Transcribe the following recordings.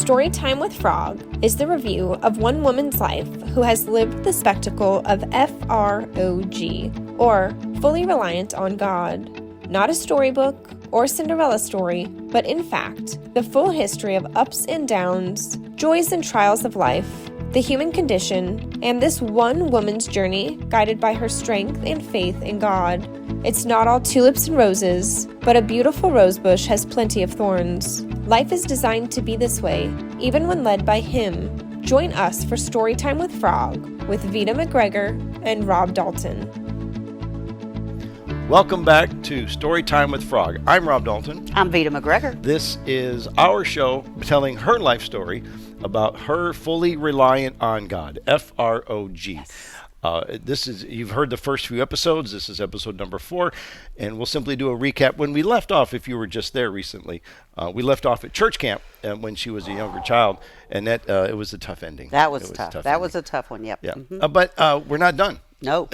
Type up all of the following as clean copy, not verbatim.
Storytime with Frog is the review of one woman's life who has lived the spectacle of FROG, or fully reliant on God. Not a storybook or Cinderella story, but in fact, the full history of ups and downs, joys and trials of life, the human condition, and this one woman's journey guided by her strength and faith in God. It's not all tulips and roses, but a beautiful rosebush has plenty of thorns. Life is designed to be this way, even when led by Him. Join us for Storytime with Frog with Veda McGregor and Rob Dalton. Welcome back to Storytime with Frog. I'm Rob Dalton. I'm Veda McGregor. This is our show telling her life story about her fully reliant on God, F-R-O-G. Yes. You've heard the first few episodes. This is episode number 4, and we'll simply do a recap. When we left off, if you were just there recently, we left off at church camp when she was a younger child, and that it was a tough ending. That was tough. That was a tough one, yep. Yeah. Mm-hmm. But we're not done. No.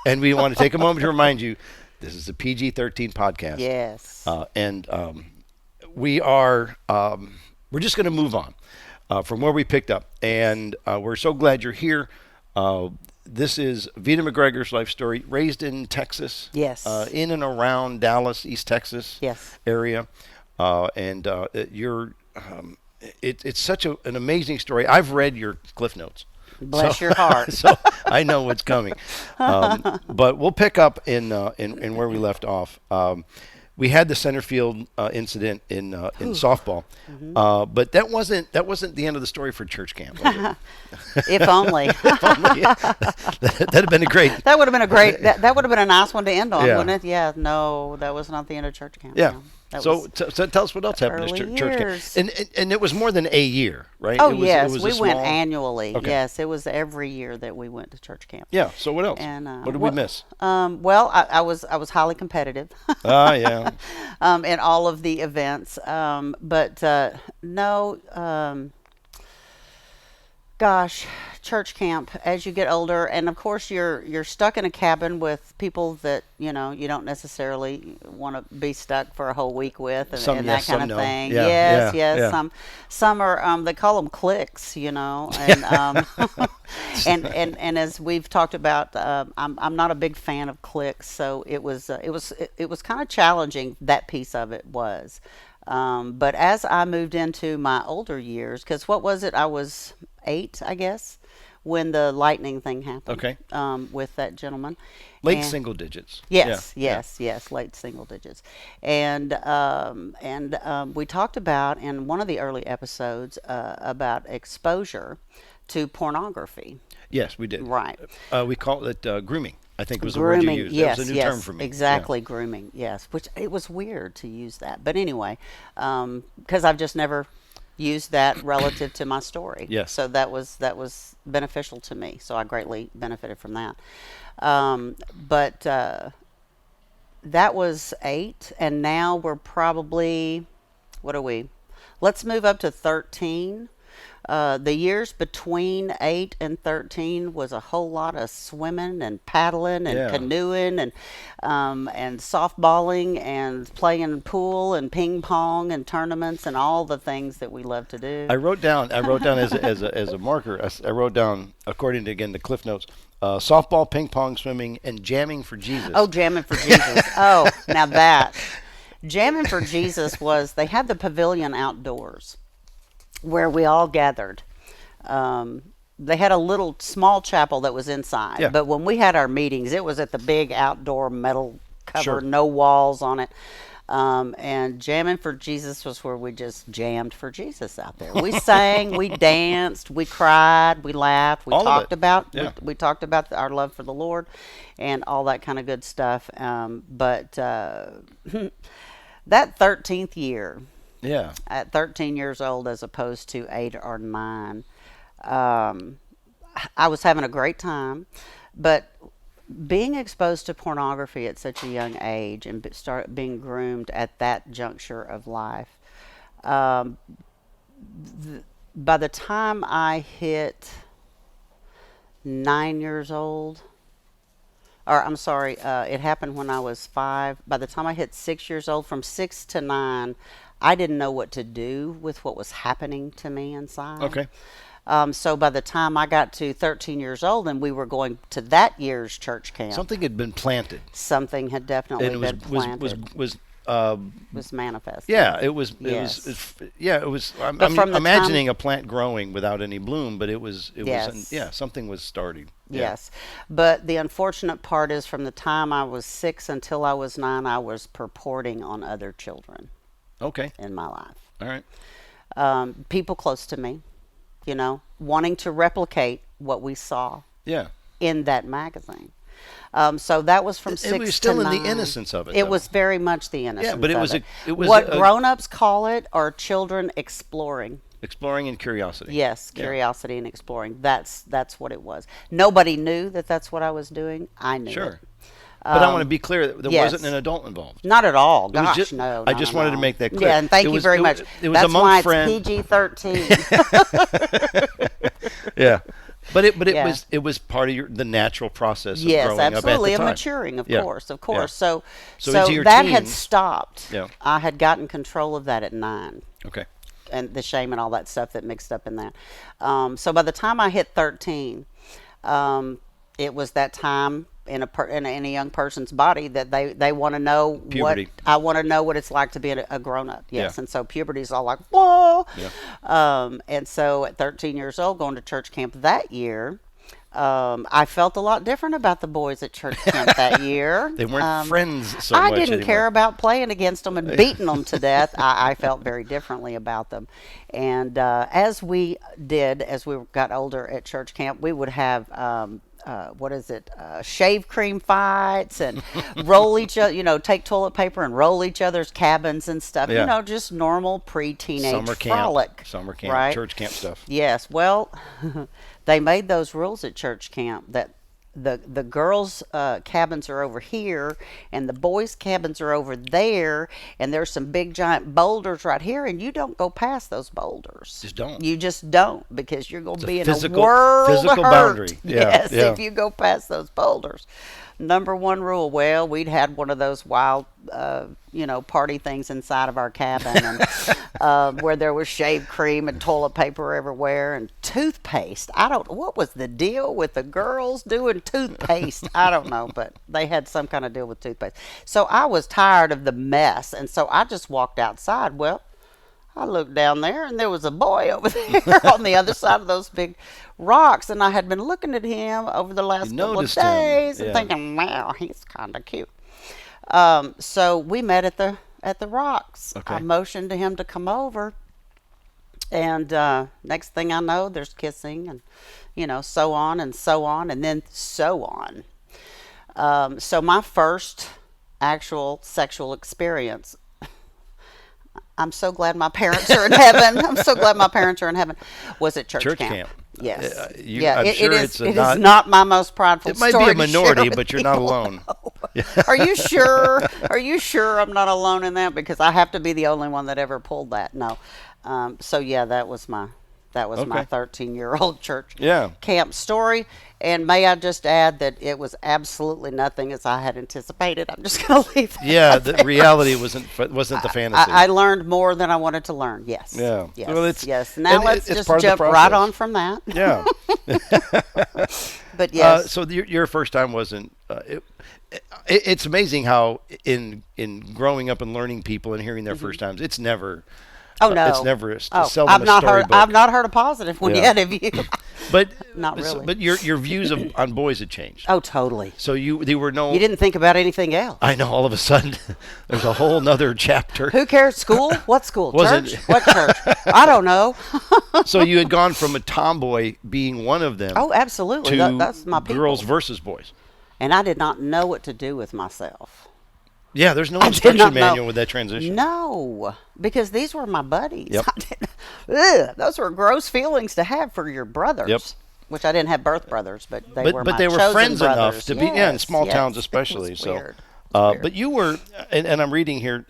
and we want to take a moment to remind you, this is a PG-13 podcast. Yes. We're just going to move on from where we picked up. And we're so glad you're here. This is Veda McGregor's life story, raised in Texas. Yes. In and around Dallas, East Texas area. It's such an amazing story. I've read your Cliff Notes. Bless your heart. So I know what's coming. But we'll pick up in where we left off. We had the center field incident in softball, but that wasn't the end of the story for church camp. Was it? If only. If only. That'd have been a great. That would have been a great. That would have been a nice one to end on, Yeah. wouldn't it? Yeah. No, that was not the end of church camp. Yeah. No, So tell us what else happened at church camp. And it was more than a year, right? Oh, it was we a went small... annually. Okay. Yes, it was every year that we went to church camp. Yeah. So what else? And what did we miss? Well, I was highly competitive. Yeah. In all of the events, gosh, church camp. As you get older, and of course you're stuck in a cabin with people that you don't necessarily want to be stuck for a whole week with, and that kind of thing. Yeah, yes. yeah. Some are they call them cliques, and and as we've talked about, I'm not a big fan of cliques, so it was kind of challenging. That piece of it was. But as I moved into my older years, because what was it? I was 8, I guess, when the lightning thing happened. Okay. With that gentleman. Late single digits. Yes, late single digits. And we talked about in one of the early episodes about exposure to pornography. Yes, we did. Right. We call it grooming. I think was the Grooming, word you used. yes, that was a new term for me. Exactly, grooming, yes. Which it was weird to use that. But anyway, because I've just never used that relative to my story. Yes. So that was beneficial to me. So I greatly benefited from that. But that was 8, and now we're probably, what are we? Let's move up to 13. The years between 8 and 13 was a whole lot of swimming and paddling and canoeing and softballing and playing pool and ping pong and tournaments and all the things that we love to do. I wrote down as a marker. I wrote down, according to the Cliff Notes, softball, ping pong, swimming, and jamming for Jesus. Oh, jamming for Jesus. Oh, now that jamming for Jesus was, they had the pavilion outdoors where we all gathered. They had a little small chapel that was inside, but when we had our meetings, it was at the big outdoor metal cover, no walls on it. And jamming for Jesus was where we just jammed for Jesus out there. We sang, we danced, we cried, we laughed, we talked about our love for the Lord and all that kind of good stuff. But that 13th year, at 13 years old as opposed to 8 or 9, I was having a great time, but being exposed to pornography at such a young age and start being groomed at that juncture of life, by the time I hit 9 years old, or I'm sorry, it happened when I was 5. By the time I hit 6 years old, from 6 to 9, I didn't know what to do with what was happening to me inside. Okay. So by the time I got to 13 years old and we were going to that year's church camp, Something had been planted. something had definitely And it been planted. was manifest. yeah, it was Yes. yeah, it was I'm But from the imagining a plant growing without any bloom, but it was Yes. something was starting. Yes. But the unfortunate part is from the time I was 6 until I was 9, I was purporting on other children Okay. in my life. All right. People close to me, wanting to replicate what we saw Yeah. in that magazine. So that was from 6 It was still to in 9. the innocence of it. It though. was very much the innocence. but it of was it. it was what a- grown-ups call it are children exploring. exploring and curiosity. Yes, Yeah. curiosity and exploring. That's what it was. Nobody knew that that's what I was doing. I knew Sure. it. But I want to be clear that there yes. wasn't an adult involved. Not at all. It was Gosh, just- no. I no, just no, wanted no. to make that clear. Yeah, and thank It you was- very it much. was- it was That's among why friends. it's PG-13. Yeah. But it Yeah. was part of the natural process of Yes, growing up at absolutely. the And time. maturing, of Yeah. course, of Yeah. course. So into your that had teens- stopped. Yeah. I had gotten control of that at 9. Okay. And the shame and all that stuff that mixed up in that. So by the time I hit 13, it was that time in a young person's body that they want to know Puberty. what I want to know what it's like to be a grown up. Yes, Yeah. and so puberty's all like whoa. Yeah. And so at 13 years old, going to church camp that year. I felt a lot different about the boys at church camp that year. They weren't friends so I much didn't anymore. care about playing against them and beating them to death. I felt very differently about them. And as we got older at church camp, we would have shave cream fights and roll each other, take toilet paper and roll each other's cabins and stuff. Yeah. Just normal pre-teenage Summer camp, frolic. right? church camp stuff. Yes. Well, they made those rules at church camp that the girls' cabins are over here and the boys' cabins are over there, and there's some big giant boulders right here, and you don't go past those boulders. Just don't. You just don't, because you're going to be in physical- a world physical of hurt. boundary. Yeah, Yes, yeah. if you go past those boulders. Number one rule, well, we'd had one of those wild, party things inside of our cabin, and where there was shave cream and toilet paper everywhere and toothpaste. What was the deal with the girls doing toothpaste? I don't know, but they had some kind of deal with toothpaste. So I was tired of the mess, and so I just walked outside. Well, I looked down there, and there was a boy over there on the other side of those big rocks, and I had been looking at him over the last couple of noticed him. days and Yeah. thinking, wow, he's kind of cute. So we met at the rocks. Okay. I motioned to him to come over, and next thing I know, there's kissing and so on and so on, and then so on. So my first actual sexual experience, I'm so glad my parents are in heaven. I'm so glad my parents are in heaven. Was at church camp. Yes. I'm it sure is. it's It is not my most prideful It might story be a to minority, share with but you're not people. alone. Are you sure? Are you sure I'm not alone in that? Because I have to be the only one that ever pulled that. No. So yeah, that was my Okay. 13-year-old church Yeah. camp story. And may I just add that it was absolutely nothing as I had anticipated. I'm just going to leave that. Yeah, the reality wasn't the fantasy. I learned more than I wanted to learn. Yes. Yeah. Yes. Well, it's- yes. Now and let's it's just part of the jump right process. on from that. Yeah. But yes. So your first time wasn't. It's amazing how in growing up and learning people and hearing their first times, it's never. Oh no! It's never Oh, seldom I've a not heard. storybook. I've not heard a positive one Yeah. yet. Have you? But Not really. But your views on boys had changed. Oh, totally. So they were no. You didn't think about anything else. I know. All of a sudden, there's a whole nother chapter. Who cares? School? What school? Was Church? it- What church? I don't know. So you had gone from a tomboy being one of them. Oh, absolutely. To That's my people. girls versus boys. And I did not know what to do with myself. Yeah, there's no I did instruction not know. manual with that transition. No, because these were my buddies. Yep. Those were gross feelings to have for your brothers. Yep. Which I didn't have birth brothers, but they were But my they were chosen friends enough brothers. to be in Yes, small yes. towns It was especially. So, weird. It was weird. but you were, and I'm reading here.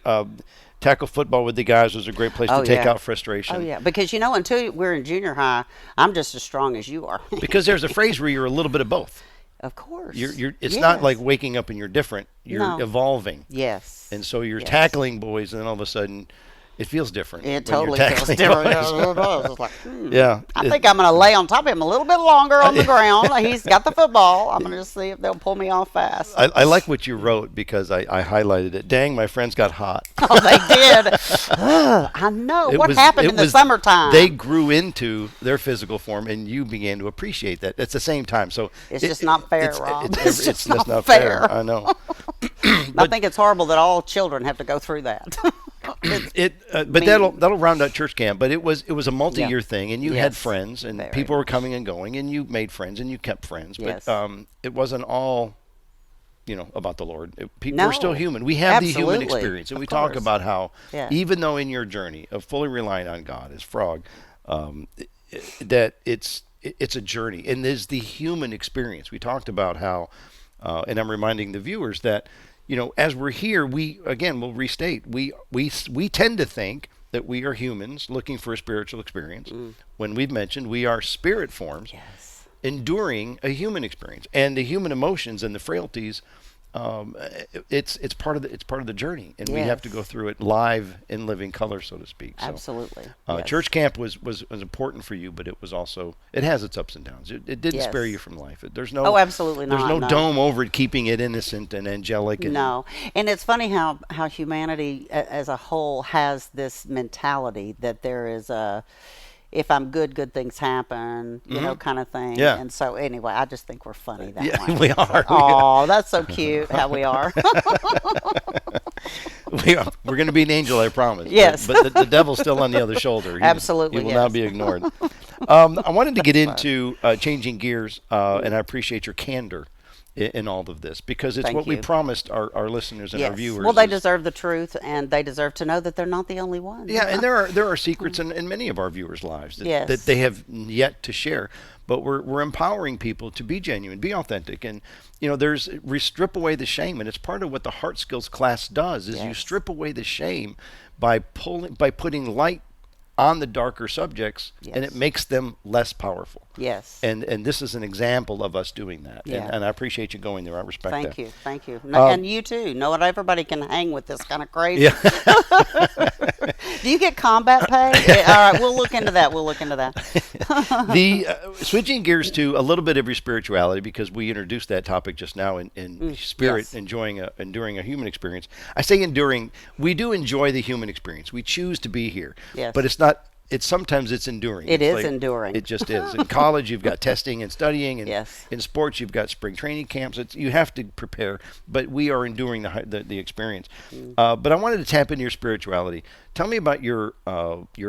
Tackle football with the guys was a great place to take yeah. out frustration. Oh yeah, because until we're in junior high, I'm just as strong as you are. Because there's a phrase where you're a little bit of both. Of course. It's not like waking up and you're different. You're No. evolving. Yes. And so you're Yes. tackling boys, and then all of a sudden, It feels different. It when you're totally feels tackling different. boys. It's like, Yeah. I think I'm going to lay on top of him a little bit longer on the ground. He's got the football. I'm going to just see if they'll pull me off fast. I like what you wrote because I highlighted it. Dang, my friends got hot. Oh, they did. I know. What happened in the summertime? They grew into their physical form, and you began to appreciate that at the same time. So it's just not fair, Rob. It's just not fair. I know. I think it's horrible that all children have to go through that. But that'll round out church camp. But it was a multi-year thing, and you had Yes. friends, and Very. people were coming and going, and you made friends, and you kept friends. Yes. But it wasn't all, about the Lord. People No. were still human. We have the human Absolutely. experience, and Of we talk course. about how Yeah. even though in your journey of fully relying on God as Frog, that it's a journey, and there's the human experience. We talked about how, and I'm reminding the viewers that, as we're here, we'll restate, we tend to think that we are humans looking for a spiritual experience, when we've mentioned we are spirit forms Yes. enduring a human experience, and the human emotions and the frailties. It's part of the journey, and we have to Yes. go through it live in living color, so to speak. So, Absolutely. Yes. church camp was important for you, but it was also, it has its ups and downs. It didn't Yes. spare you from life. There's no absolutely There's not, no no. dome over it, keeping it innocent and angelic. And, No. And it's funny how humanity as a whole has this mentality that there is if I'm good things happen, kind of thing. Yeah. And so anyway, I just think we're funny that Yeah, way. we are. Oh, that's so cute how we are. We're going to be an angel, I promise. Yes. But the devil's still on the other shoulder. Absolutely, He will yes. not be ignored. I wanted to get into changing gears, and I appreciate your candor in all of this, because it's Thank what we you. promised our listeners and our Yes. viewers. Well, they is- deserve the truth, and they deserve to know that they're not the only ones. Yeah, and there are secrets in many of our viewers' lives that, Yes. that they have yet to share. But we're empowering people to be genuine, be authentic, and we strip away the shame, and it's part of what the Heart Skills class does. Is you Yes. strip away the shame by putting light on the darker subjects, and Yes. it makes them less powerful. Yes. And this is an example of us doing that. Yeah. And I appreciate you going there. I respect that. Thank you. And you too. Know what? Everybody can hang with this kind of crazy. Yeah. Do you get combat pay? Yeah, all right, we'll look into that. The switching gears to a little bit of your spirituality, because we introduced that topic just now in spirit, yes. enduring a human experience. I say enduring. We do enjoy the human experience. We choose to be here. Yes. But it's not. Sometimes it's enduring. It It's is enduring. It just is. In college, you've got testing and studying, and Yes. in sports, you've got spring training camps. You have to prepare, but we are enduring the experience. But I wanted to tap into your spirituality. Tell me about your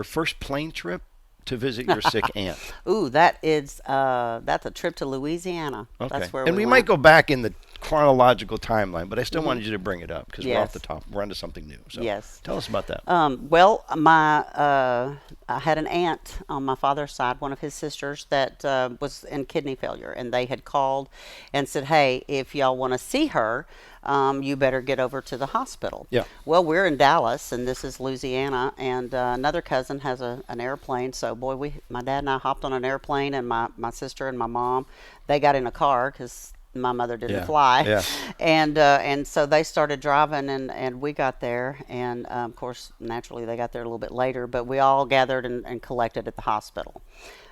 first plane trip to visit your sick aunt. Ooh, that's a trip to Louisiana. Okay. That's where and we went. might go back in the chronological timeline, but I still wanted you to bring it up because we're off Yes. the top. We're onto something new. So Yes. tell us about that. Well, I had an aunt on my father's side, one of his sisters, that was in kidney failure, and they had called and said, "Hey, if y'all want to see her, you better get over to the hospital." Yeah. Well, we're in Dallas, and this is Louisiana, and another cousin has an airplane. So, boy, my dad and I hopped on an airplane, and my sister and my mom, they got in a car because my mother didn't Yeah. fly. Yeah. And so they started driving, and we got there, and of course, naturally, they got there a little bit later, but we all gathered and collected at the hospital.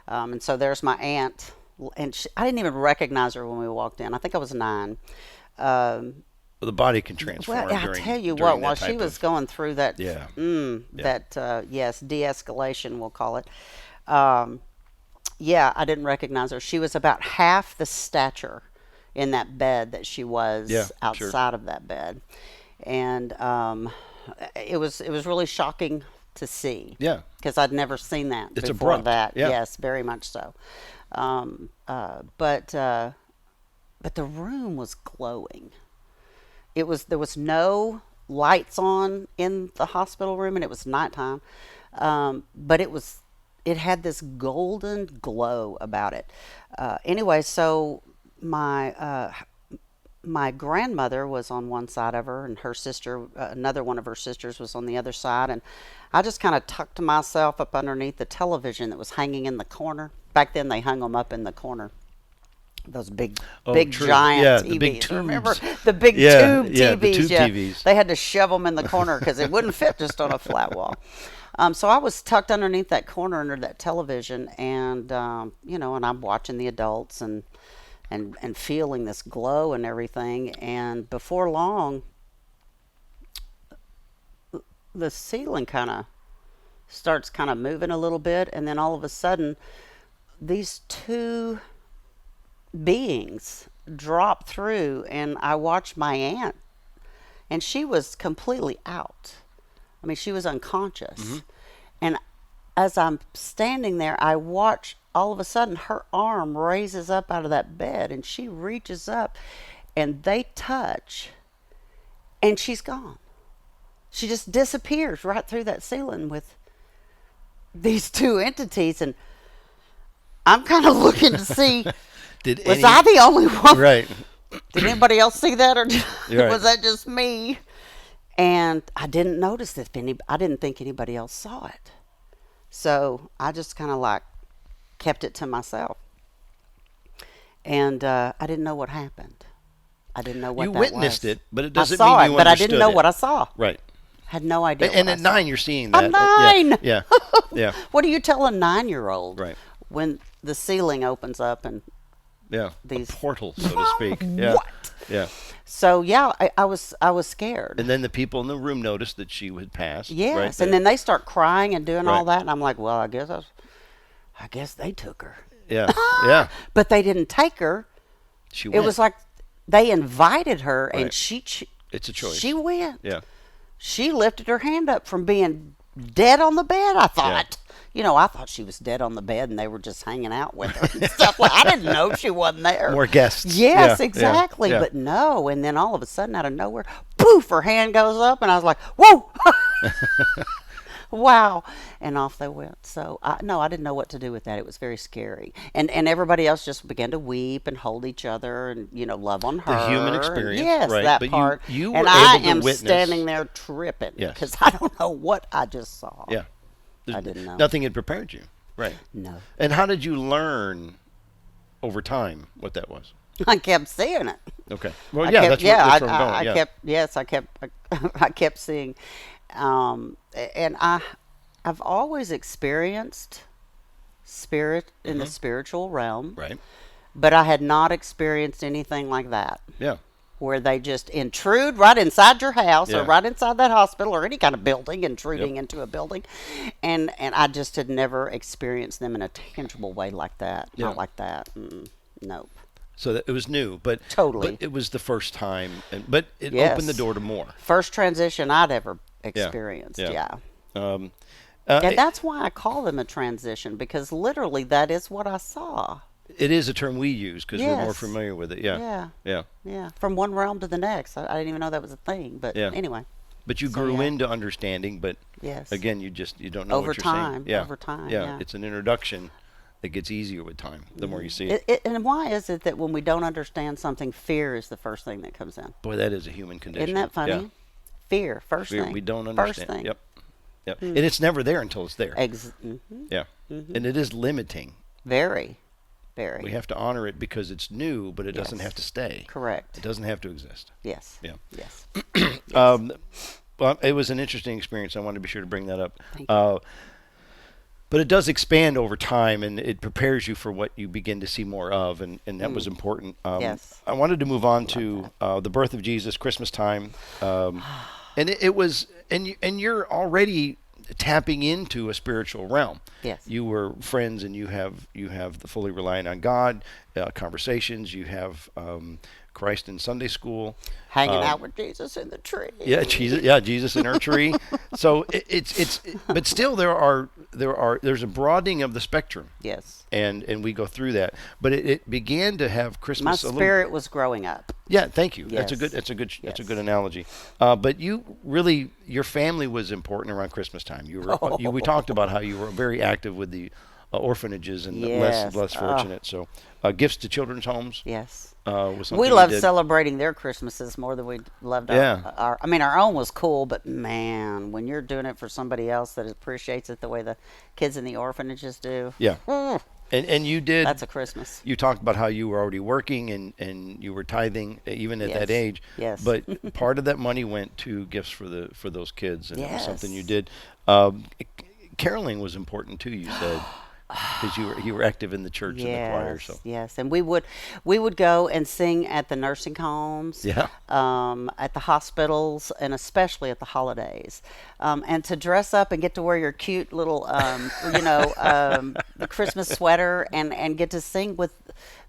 And so there's my aunt, and I didn't even recognize her when we walked in. I think I was 9. The body can transform. Well, I during, tell you during what, that while she type was of- going through that, Yeah. yes, de-escalation, we'll call it. Yeah, I didn't recognize her. She was about half the stature in that bed that she was Yeah, outside of that bed, and it was really shocking to see. Yeah. because I'd never seen that It's before. abrupt, That yeah. yes, very much so. But the room was glowing. There was no lights on in the hospital room, and it was nighttime. But it had this golden glow about it. Anyway, so my grandmother was on one side of her, and her sister, another one of her sisters, was on the other side. And I just kind of tucked myself up underneath the television that was hanging in the corner. Back then, they hung them up in the corner. those big, Oh, true. giant Yeah, TVs. the big Remember tubes. the big Yeah, tube yeah, TVs? the tube TVs. They had to shove them in the corner because it wouldn't fit just on a flat wall. So I was tucked underneath that corner under that television, and and I'm watching the adults and feeling this glow and everything. And before long, the ceiling starts moving a little bit, and then all of a sudden, these two beings drop through, and I watched my aunt, and she was completely out. I mean, she was unconscious. And as I'm standing there, I watch all of a sudden her arm raises up out of that bed, and she reaches up, and they touch, and she's gone. She just disappears right through that ceiling with these two entities, and I'm kind of looking to see, was I the only one? Right. Did anybody else see that, or Right. was that just me? And I didn't notice that I didn't think anybody else saw it. So I just kind of kept it to myself. And I didn't know what happened. I didn't know what You that witnessed was. it, but it doesn't I saw mean you it, but I understood didn't know it. what I saw. Right. Had no idea. And what at I saw. 9, you're seeing that. I'm 9. Yeah. Yeah. What do you tell a 9-year-old? Right. When the ceiling opens up and Yeah. these a portal, so to speak. Yeah. What? Yeah. So yeah, I was scared. And then the people in the room noticed that she had passed. Yes, Right? and then they start crying and doing all Right. that, and I'm like, well, I guess they took her. Yeah. Yeah. But they didn't take her. She It went. was like they invited her, and Right. she It's a choice. She went. Yeah. She lifted her hand up from being dead on the bed, I thought. I thought she was dead on the bed and they were just hanging out with her and stuff. I didn't know she wasn't there. More guests. Yes, Yeah, exactly. yeah. But no. And then all of a sudden, out of nowhere, poof, her hand goes up, and I was like, whoa. Wow. And off they went. So, I didn't know what to do with that. It was very scary. And everybody else just began to weep and hold each other and, love on her. The human experience, Yes, right. that But part. you were and I able to am witness. standing there tripping Yes. because I don't know what I just saw. Yeah. I didn't know. Nothing had prepared you. Right. No. And how did you learn over time what that was? I kept seeing it. Okay. Well, I yeah, kept, that's where I'm going. I Yeah. kept, yes, I kept seeing, and I've always experienced spirit in the spiritual realm, Right. but I had not experienced anything like that, Yeah. where they just intrude right inside your house Yeah. or right inside that hospital or any kind of building, intruding into a building, and I just had never experienced them in a tangible way like that. Yeah. Not like that. Nope. So that it was new, but Totally. But it was the first time, but it Yes. opened the door to more. First transition I'd ever experienced. Yeah. Yeah. And that's why I call them a transition, because literally that is what I saw. it is a term we use because we're more Yes. familiar with it. Yeah. Yeah. Yeah. Yeah. From one realm to the next. I didn't even know that was a thing. But Yeah. anyway. But you So, grew yeah. into understanding, but Yes. again, you don't know Over what you're time, saying. Yeah. over time, Yeah. yeah. It's an introduction that gets easier with time. The more you see it. And why is it that when we don't understand something, fear is the first thing that comes in? Boy, that is a human condition. Isn't that funny? Yeah. Fear, first Fear, thing. we don't First understand. thing. Yep. Yep. And it's never there until it's there. Yeah. And it is limiting. Very. Very. We have to honor it because it's new, but it doesn't Yes. have to stay. Correct. It doesn't have to exist. Yes. Yeah. Yes. Well, it was an interesting experience. I wanted to be sure to bring that up. Thank you. But it does expand over time, and it prepares you for what you begin to see more of, and that was important. Yes. I wanted to move on to the birth of Jesus, Christmas time, and it was, and you're already tapping into a spiritual realm. Yes. You were friends, and you have the fully relying on God conversations. You have Christ in Sunday school. Hanging out with Jesus in the tree. Yeah, Jesus in her tree. So but still there's a broadening of the spectrum, Yes. and we go through that. But it began to have My Christmas a little. spirit was growing up. Yeah, thank you. Yes. That's a good Yes. analogy. But your family was important around Christmas time. We talked about how you were very active with the orphanages and the Yes. less fortunate. So gifts to children's homes. Yes. Was something We you loved did. celebrating their Christmases more than we loved our. I mean, our own was cool, but man, when you're doing it for somebody else that appreciates it the way the kids in the orphanages do. Yeah. And you did. That's a Christmas. You talked about how you were already working and you were tithing even at that age. Yes. But part of that money went to gifts for those kids, and it was something you Yes. did. Caroling was important too. You said because you were active in the church and the choir. So Yes, and we would go and sing at the nursing homes, Yeah. At the hospitals, and especially at the holidays, and to dress up and get to wear your cute little, the Christmas sweater and get to sing with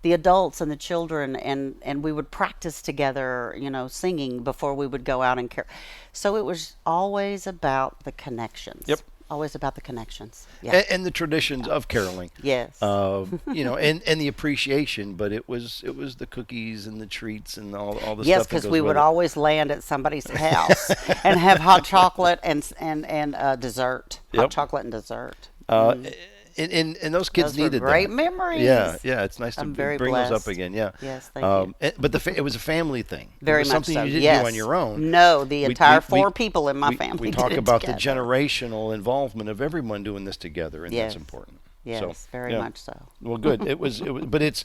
the adults and the children, and we would practice together, singing before we would go out and care. So it was always about the connections. Yep. Always about the connections. Yeah. and the traditions of caroling. Yes. And the appreciation, but it was the cookies and the treats and all the Yes, stuff. because that we goes would with it. always land at somebody's house and have hot chocolate and dessert. Yep. Hot chocolate and dessert. And those kids Those were needed great that. memories. Yeah, it's nice to I'm very bring those up blessed. again. Yeah. Yes, thank you. But it was a family thing. Very it was much something so. you didn't Yes. do on your own. No, the We- entire we- four people in my family We did talk it about together. the generational involvement of everyone doing this together, and Yes. that's important. Yes, So, very yeah. much so. Well, good. It was, but it's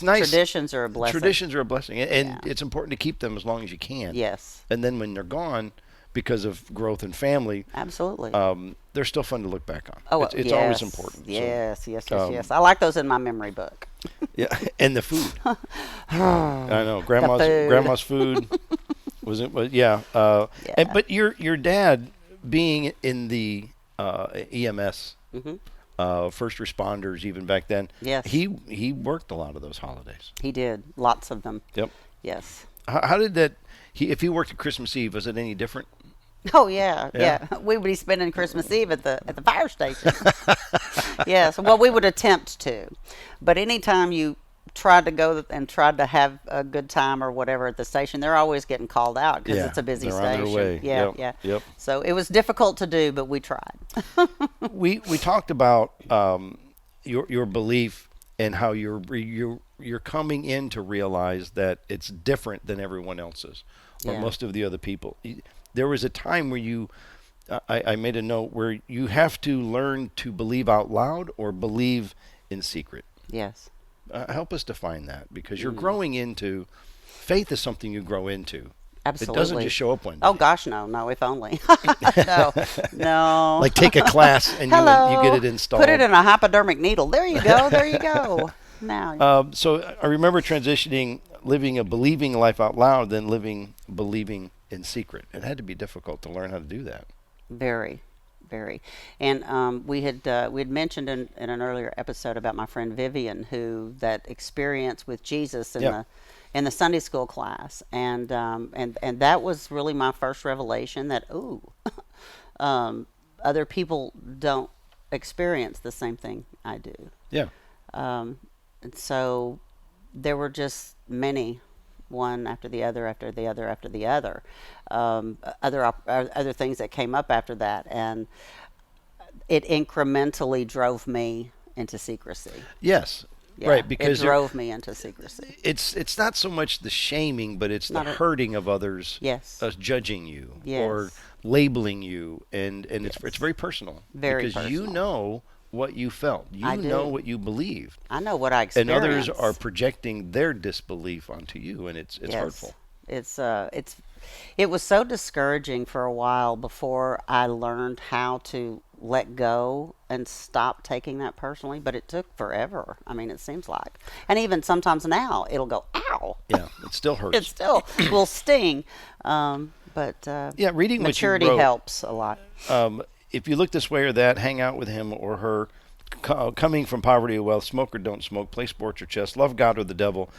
nice. Traditions are a blessing. Traditions are a blessing, and Yeah. it's important to keep them as long as you can. Yes, And then when they're gone, because of growth and family, absolutely. they're still fun to look back on. Oh, it's yes. always important. So, Yes, yes. I like those in my memory book. yeah, and the food. I know grandma's food was it? Yeah. Yeah. But your dad being in the EMS, first responders, even back then. Yes. He worked a lot of those holidays. He did lots of them. Yep. Yes. How did that? If he worked at Christmas Eve, was it any different? Oh yeah, Yeah. yeah. We would be spending Christmas Eve at the fire station. Yes. Well, we would attempt to, but anytime you tried to go and tried to have a good time or whatever at the station, they're always getting called out because Yeah, it's a busy they're on station. their way. Yeah, Yep, yeah. yep. So it was difficult to do, but we tried. We talked about your belief and how you're coming in to realize that it's different than everyone else's or Yeah. most of the other people. There was a time where I made a note where you have to learn to believe out loud or believe in secret. Yes. Help us define that, because you're growing into faith is something you grow into. Absolutely. It doesn't just show up one day. Oh gosh, no, if only. No. Like take a class and Hello. you get it installed. Put it in a hypodermic needle. There you go. There you go. Now. So I remember transitioning, living a believing life out loud, then believing in secret. It had to be difficult to learn how to do that. Very, very. And we had mentioned in an earlier episode about my friend Vivian, who that experience with Jesus in the Sunday school class, and that was really my first revelation that other people don't experience the same thing I do. Yeah. And so there were just many, one after the other, after the other, after the other, other things that came up after that, and it incrementally drove me into secrecy. Yes. Yeah, Right. Because it drove me into secrecy. it's not so much the shaming, but it's the Not a- hurting of others. Yes. Us judging you or Yes. labeling you, and it's very personal. Very because you personal. know what you felt. You I do. know what you believed. I know what I And experienced. others are projecting their disbelief onto you, and it's Yes. hurtful. It was so discouraging for a while before I learned how to let go and stop taking that personally, but it took forever. I mean, it seems like. And even sometimes now it'll go, ow. Yeah, it still hurts. It still will sting. But Yeah, reading what you maturity wrote. helps a lot. If you look this way or that, hang out with him or her, coming from poverty or wealth, smoke or don't smoke, play sports or chess, love God or the devil,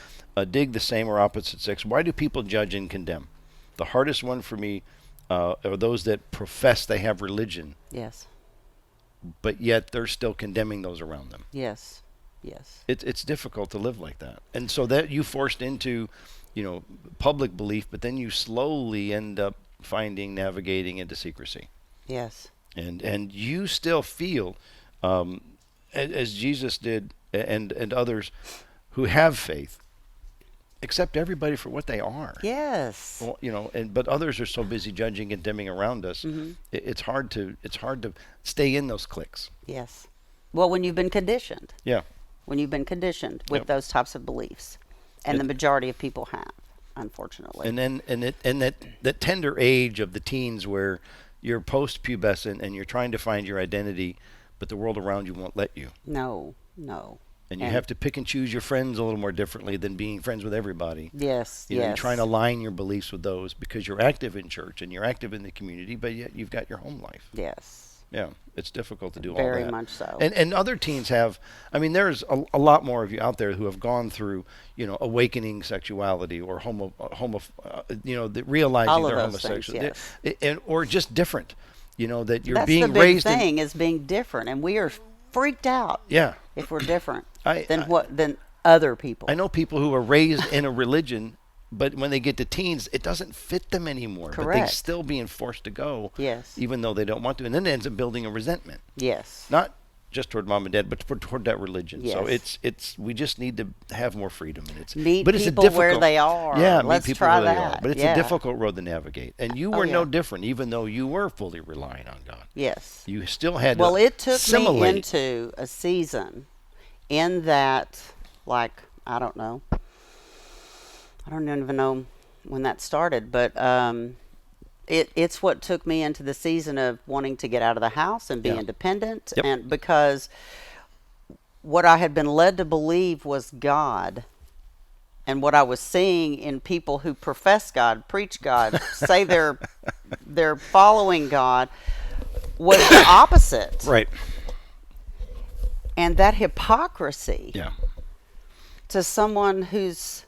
dig the same or opposite sex. Why do people judge and condemn? The hardest one for me are those that profess they have religion, Yes. but yet they're still condemning those around them. Yes. Yes. It's difficult to live like that. And so that you forced into, public belief, but then you slowly end up navigating into secrecy. Yes. And you still feel, as Jesus did, and others who have faith, accept everybody for what they are. Yes. Well, but others are so busy judging and condemning around us. It's hard to stay in those cliques. Yes. Well, when you've been conditioned. Yeah. When you've been conditioned with Yep. those types of beliefs. And the majority of people have, unfortunately. And that tender age of the teens where you're post-pubescent and you're trying to find your identity, but the world around you won't let you. No. And you have to pick and choose your friends a little more differently than being friends with everybody. Yes, You know, yes. you're trying to align your beliefs with those because you're active in church and you're active in the community, but yet you've got your home life. Yes. Yeah, it's difficult to do all Very that. much so. And other teens have, I mean, there's a lot more of you out there who have gone through, awakening sexuality or realizing All of they're those homosexual, things, or just different. That you're That's being the big raised thing is being different, and we are freaked out Yeah. if we're different I- than other people. I know people who are raised in a religion, but when they get to teens, it doesn't fit them anymore. But they're Correct. still being forced to go, Yes. even though they don't want to. And then it ends up building a resentment. Yes. Not just toward mom and dad, but toward that religion. So Yes. we just need to have more freedom. And Meet but it's people a difficult, where they are. Yeah, Let's meet people try where they are. that. But it's Yeah. a difficult road to navigate. And you were yeah. no different, even though you were fully relying on God. Yes. You still had Well, to it took assimilate. me into a season in that, like, I don't even know when that started, but it's what took me into the season of wanting to get out of the house and be Yeah. independent. Yep. And because what I had been led to believe was God, and what I was seeing in people who profess God, preach God, say they're following God, was the opposite. Right. And that hypocrisy Yeah. to someone who's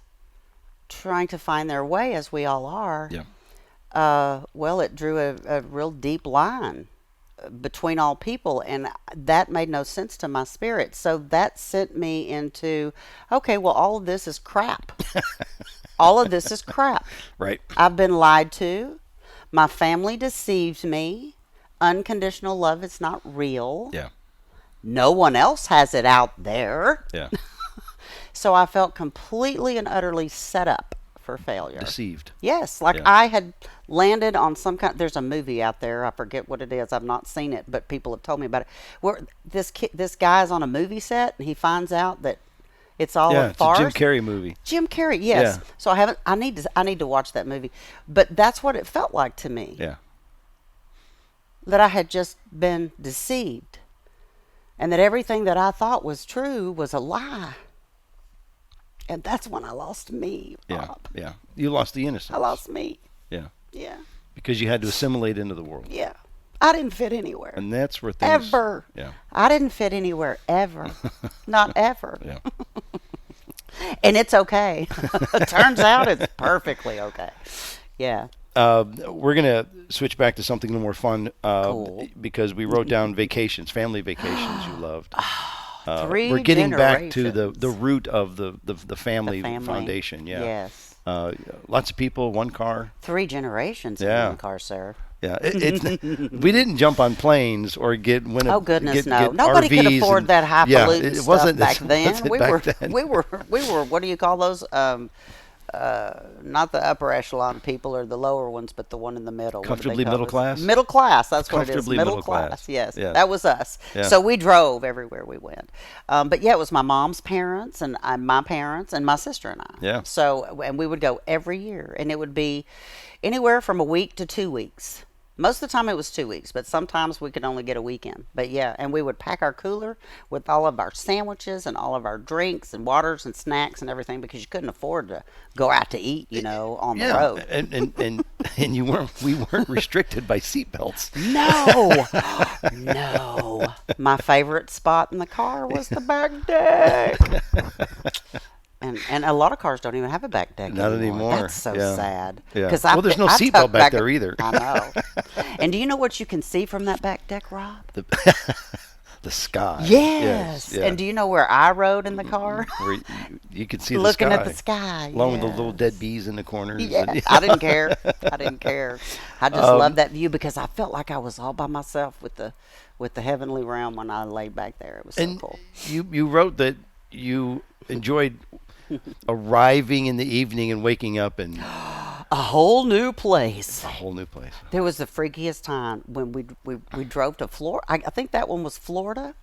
trying to find their way, as we all are, Yeah. well, it drew a real deep line between all people, and that made no sense to my spirit. So that sent me into, okay, well, all of this is crap. All of this is crap. Right. I've been lied to. My family deceived me. Unconditional love is not real. Yeah. No one else has it out there. Yeah. So I felt completely and utterly set up for failure. Deceived. Yes, like Yeah. I had landed on some kind. There's a movie out there. I forget what it is. I've not seen it, but people have told me about it. Where this guy's on a movie set and he finds out that it's all Yeah, a it's farce. a Jim Carrey movie. Jim Carrey, yes. Yeah. So I need to watch that movie. But that's what it felt like to me. Yeah. That I had just been deceived. And that everything that I thought was true was a lie. And that's when I lost me, Yeah. Rob. Yeah. You lost the innocence. I lost me. Yeah. Yeah. Because you had to assimilate into the world. Yeah. I didn't fit anywhere. And that's where things. Ever. Yeah. I didn't fit anywhere ever. Not ever. Yeah. And it's okay. Turns out it's perfectly okay. Yeah. We're going to switch back to something a little more fun Cool. because we wrote down vacations, family vacations you loved. Three We're getting back to generations. the root of the family, The family. foundation. Yeah. Yes. Lots of people, one car. 3 generations Yeah. in one car, sir. Yeah, we didn't jump on planes or win a Oh goodness, get, no! get Nobody could RVs afford and- that highfalutin it stuff wasn't back then. wasn't We back were, then. we were. What do you call those? Not the upper echelon people or the lower ones, but the one in the middle. What do they Comfortably call middle us? class? Middle class. That's what it is. Comfortably Middle middle class. class. Yes, Yeah. that was us. Yeah. So we drove everywhere we went. But yeah, it was my mom's parents and my parents and my sister and I. Yeah. So and we would go every year, and it would be anywhere from a week to 2 weeks. Most of the time it was 2 weeks, but sometimes we could only get a weekend. But yeah, and we would pack our cooler with all of our sandwiches and all of our drinks and waters and snacks and everything because you couldn't afford to go out to eat, on the road. And we weren't restricted by seatbelts. No, no. My favorite spot in the car was the back deck. And a lot of cars don't even have a back deck Not anymore. That's so Yeah. sad. Yeah. 'Cause Well, there's no I seatbelt tuck back there either. I know. And do you know what you can see from that back deck, Rob? The sky. Yes. Yeah. And do you know where I rode in the car? Where you could see Looking the sky. at the sky. Along with the yes. little dead bees in the corners. Yeah, And- I didn't care. I didn't care. I just loved that view because I felt like I was all by myself with the heavenly realm when I laid back there. It was so And cool. you wrote that you enjoyed arriving in the evening and waking up in A whole new place. a whole new place. There was the freakiest time when we drove to Florida. I think that one was Florida,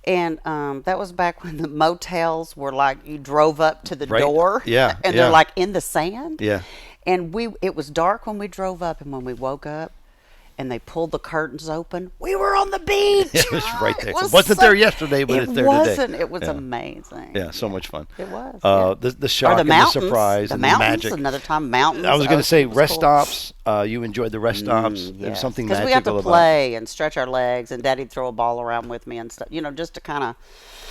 And that was back when the motels were like you drove up to the Right. door, Yeah, and yeah. they're like in the sand. Yeah. And it was dark when we drove up, and when we woke up, and they pulled the curtains open, we were on the beach. It was right there. It was Wasn't there yesterday, but it it's there wasn't. today. It was Yeah. amazing. Yeah, so much fun. It was. The shock Or the and mountains, the surprise the and mountains, the magic. Another time, mountains. I was going to say it was rest cool. stops. You enjoyed the rest stops. There was something because magical we got to about. play and stretch our legs, and Daddy'd throw a ball around with me and stuff. Just to kind of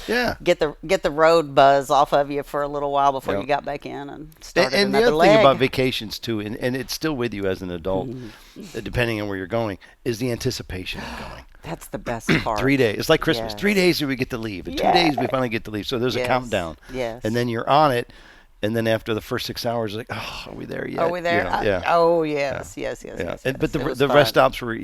Yeah. get the road buzz off of you for a little while before Yeah. you got back in and started And the another other leg. thing about vacations too, and it's still with you as an adult, depending on where you're going, is the anticipation of going. That's the best part. 3 days. It's like Christmas. Yes. 3 days do we get to leave. In 2 Yeah. days we finally get to leave. So there's a Yes. countdown. Yes. And then you're on it. And then after the first 6 hours, like, oh, are we there yet? Are we there? Yeah. Oh, yes, yes. Yeah. Yes. But It was the fun. rest stops were, a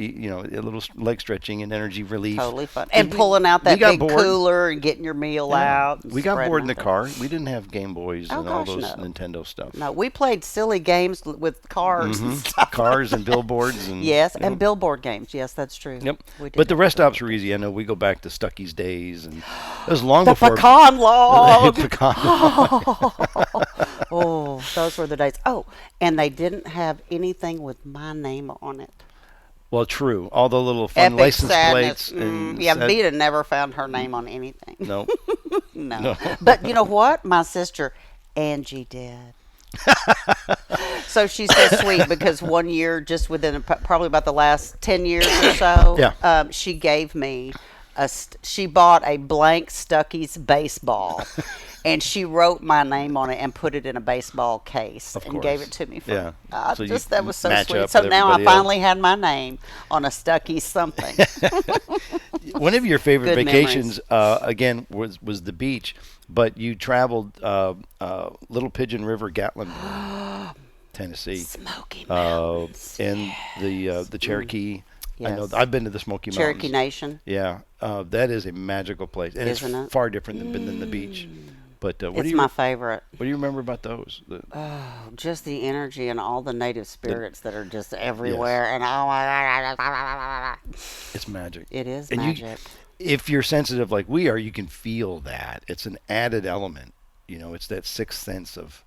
little leg stretching and energy relief. Totally fun. And pulling out that we got big bored. cooler and getting your meal out. and We got spreading bored in the out there. car. We didn't have Game Boys Oh, and all gosh, those no. Nintendo stuff. No, we played silly games with cars and stuff. Cars and billboards. And, Yes, you know. and billboard games. Yes, that's true. Yep. We did But the have rest billboard. stops were easy. I know we go back to Stucky's days, and it was long The before pecan log. pecan. Oh, those were the days. Oh, and they didn't have anything with my name on it. Well, true. All the little fun Epic license sadness. plates. And Yeah, sad- Veda never found her name on anything. No. No. But you know what? My sister Angie did. So she's so sweet because one year, just within probably about the last 10 years or so, Yeah. she gave me she bought a blank Stuckey's baseball. And she wrote my name on it and put it in a baseball case and gave course. it to me. Yeah. So you That was so match sweet. up So with now I everybody else. finally had my name on a Stuckey's something. One of your favorite Good vacations, again, was the beach, but you traveled Little Pigeon River, Gatlinburg, Tennessee. Smoky Mountains. And the Cherokee. I know Yes. I've been to the Smoky Mountains. Cherokee Nation. Yeah, that is a magical place, and Isn't it's it? far different than the beach. But what It's do you my favorite. what do you remember about those? Just the energy and all the native spirits that are just everywhere. And oh my God. It's magic. It is And magic. If you're sensitive like we are, you can feel that. It's an added element. It's that sixth sense of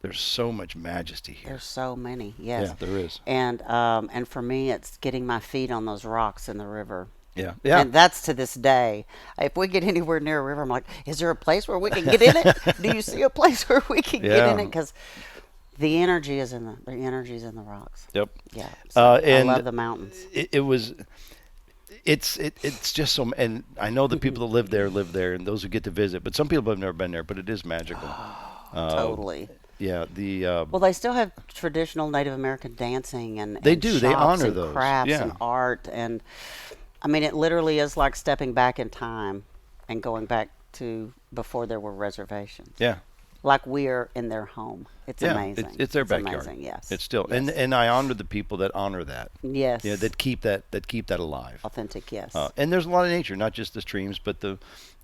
there's so much majesty here. There's so many. Yes. Yeah, there is. And for me, it's getting my feet on those rocks in the river. Yeah, yeah. And that's to this day. If we get anywhere near a river, I'm like, is there a place where we can get in it? Do you see a place where we can get in Yeah. it? Because the energy is in the rocks. Yep. Yeah. So I and love the mountains. It's just so, and I know the people that live there, and those who get to visit. But some people have never been there, but it is magical. Totally. Yeah. Well, they still have traditional Native American dancing and They and do. They shops honor and those. crafts Yeah. and art, and I mean, it literally is like stepping back in time and going back to before there were reservations. Yeah. Like we're in their home. It's Yeah, amazing. it's their backyard. Amazing, yes. It's still, Yes. and I honor the people that honor that. Yes. Yeah, that keep that alive. Authentic, yes. And there's a lot of nature, not just the streams, but the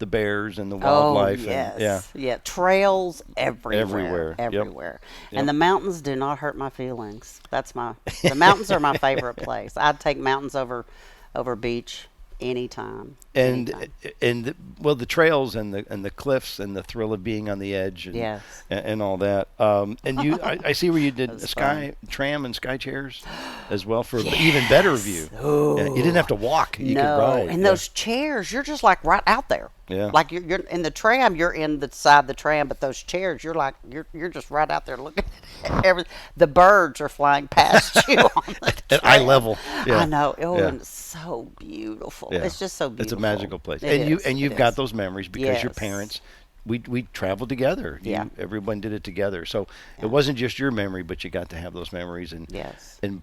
bears and the Oh, wildlife. yes. And, yeah. Yeah. Trails everywhere. Everywhere. Yep. Everywhere. Yep. And the mountains do not hurt my feelings. The mountains are my favorite place. I'd take mountains over beach anytime. Anytime. And well, the trails and the cliffs and the thrill of being on the edge and Yes. and all that. And I see where you did was sky tram and sky chairs as well for an even better view. Yeah, you didn't have to walk; you could ride. And Yeah. those chairs, you're just like right out there. Yeah. Like you're in the tram, you're in the side of the tram, but those chairs, you're like you're just right out there looking at everything. The birds are flying past you on the at eye tram. level. Yeah. I know. Oh, Yeah. and it's so beautiful. Yeah. It's just so beautiful. It's a magical place, It and is, you've it got is. those memories because your Yes. parents. We traveled together. Yeah. Everyone did it together. So it wasn't just your memory, but you got to have those memories and Yes. and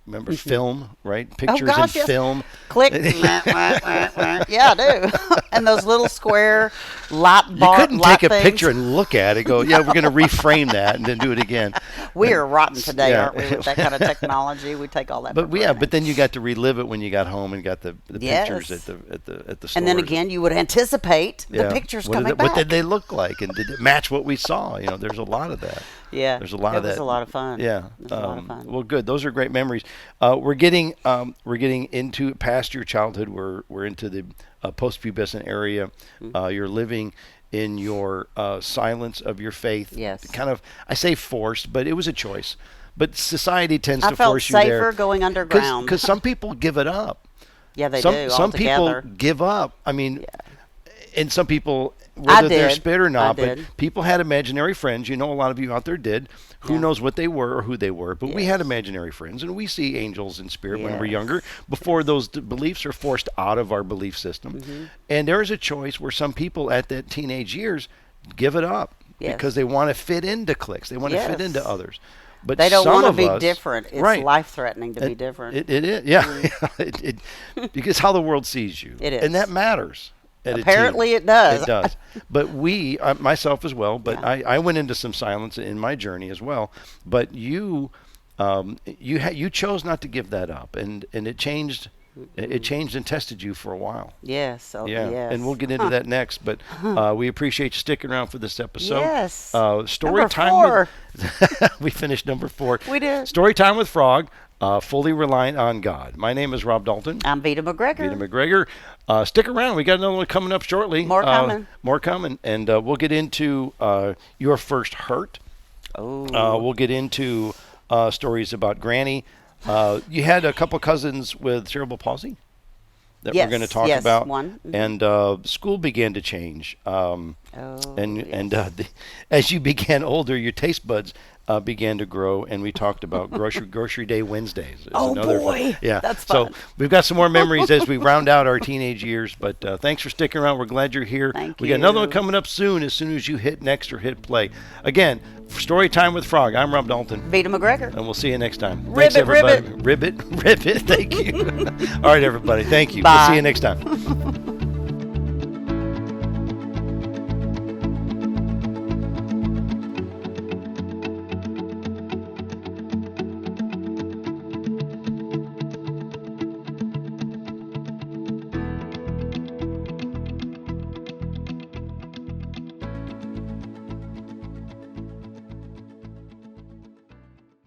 remember film, right? Pictures gosh, and yes. film. Click. Yeah, I do. And those little square light You bar. couldn't light take a things. picture and look at it. Go, yeah, we're going to reframe that and then do it again. We are rotten today, Yeah. aren't we? With that kind of technology, we take all that. But for yeah, granted. but then you got to relive it when you got home and got the Yes. pictures at the store. And then again, you would anticipate Yeah. the pictures What coming did back. What did they look like, and did it match what we saw? There's a lot of that. Yeah. There's a lot of that. It was a lot of fun. Yeah. It was a lot of fun. Well, good. Those are great memories. We're getting into past your childhood. We're into the post-pubescent area. You're living in your silence of your faith. Yes. Kind of, I say forced, but it was a choice. But society tends to I felt force you there. safer going underground. Because some people give it up. Yeah, they do. Some people altogether. give up. I mean, and some people, whether they're did. spit or not, I but did. people had imaginary friends. You know, a lot of you out there did. Who knows what they were or who they were? But we had imaginary friends, and we see angels in spirit when we're Yes. younger, before those beliefs are forced out of our belief system. And there is a choice where some people at that teenage years give it up because they want to fit into cliques. They want to fit into others. But They don't some want to of be us- different. It's right. life-threatening to be different. It is, yeah. Because how the world sees you. It is. And that matters. At a Apparently teen. it does. It does. But myself as well, but I went into some silence in my journey as well. But you chose not to give that up, and it changed. It changed and tested you for a while. Yes. Oh, Yeah, yes. and we'll get into that next. But we appreciate you sticking around for this episode. Yes. Story Number time. 4. We finished number 4. We did. Story time with Frog. Fully reliant on God. My name is Rob Dalton. I'm Veda McGregor. Veda McGregor. Stick around. We got another one coming up shortly. More coming. More coming. And we'll get into your first hurt. Oh. We'll get into stories about Granny. You had a couple cousins with cerebral palsy that we're going to talk about. One. And school began to change. And yes. As you began older, your taste buds began to grow, and we talked about grocery day Wednesdays. Oh, boy. Yeah, That's fun. So we've got some more memories as we round out our teenage years. But thanks for sticking around. We're glad you're here. Thank We got another one you. coming up soon. As soon as you hit next or hit play. Again, Story Time with Frog. I'm Rob Dalton. Veda McGregor. And we'll see you next time. Ribbit, Thanks, everybody. ribbit. Ribbit. Thank you. All right, everybody. Thank you. Bye. We'll see you next time.